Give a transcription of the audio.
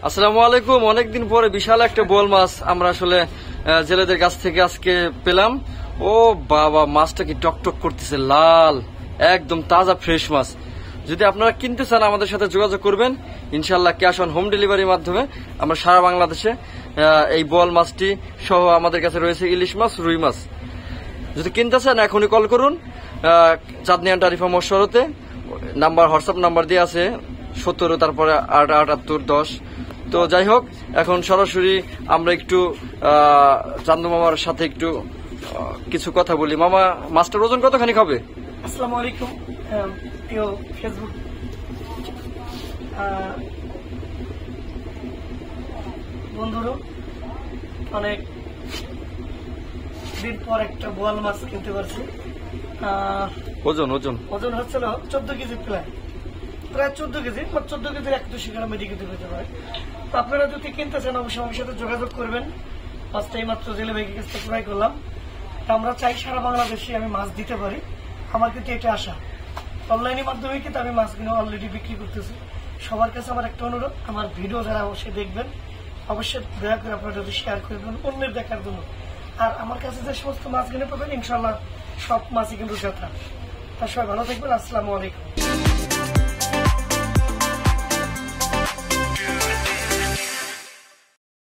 আসসালামু আলাইকুম। অনেকদিন পরে বিশাল একটা বোয়াল মাছ আমরা আসলে জেলেদের কাছ থেকে আজকে পেলাম। ও বাবা, মাছটা কি টকটক করতেছে, লাল, একদম তাজা ফ্রেশ মাছ। যদি আপনারা কিনতে চান আমাদের সাথে যোগাযোগ করবেন, ইনশাল্লাহ ক্যাশ অন হোম ডেলিভারির মাধ্যমে আমরা সারা বাংলাদেশে এই বোয়াল মাছটি সহ আমাদের কাছে রয়েছে ইলিশ মাছ, রুই মাছ। যদি কিনতে চান এখনই কল করুন। চাঁদনী টারিফা মশরতে নাম্বার, হোয়াটসঅ্যাপ নাম্বার দিয়ে আছে 17, তারপরে 87810। তো যাই হোক, এখন সরাসরি আমরা একটু চান্দু মামার সাথে একটু কিছু কথা বলি। মামা, মাছটার ওজন কতখানি হবে? আসসালামু আলাইকুম প্রিয় ফেসবুক বন্ধুরা, অনেক দিন পর একটা বোয়াল মাছ কিনতে পারছি। ওজন ওজন ওজন হচ্ছিল 14 কেজি, প্রায় 14 কেজি, 14 কেজির 1-2 গ্রাম এদিকে হতে পারে। তো আপনারা যদি কিনতে চান অবশ্যই আমার সাথে যোগাযোগ করবেন। মাছটা এই মাত্র জেলে ভাইকে কাছ থেকে ক্রয় করলাম। আমরা চাই সারা বাংলাদেশে আমি মাছ দিতে পারি। আমার কিন্তু এটা আশা। অনলাইনের মাধ্যমে কিন্তু আমি মাছগুলো অলরেডি বিক্রি করতেছি। সবার কাছে আমার একটা অনুরোধ, আমার ভিডিও যারা অবশ্যই দেখবেন, অবশ্যই দয়া করে আপনারা যদি শেয়ার করবেন অন্যের দেখার জন্য। আর আমার কাছে যে সমস্ত মাছগুলো পাবেন ইনশাল্লাহ সব মাছই কিন্তু যথা। তার সবাই ভালো থাকবেন। আসসালামু আলাইকুম।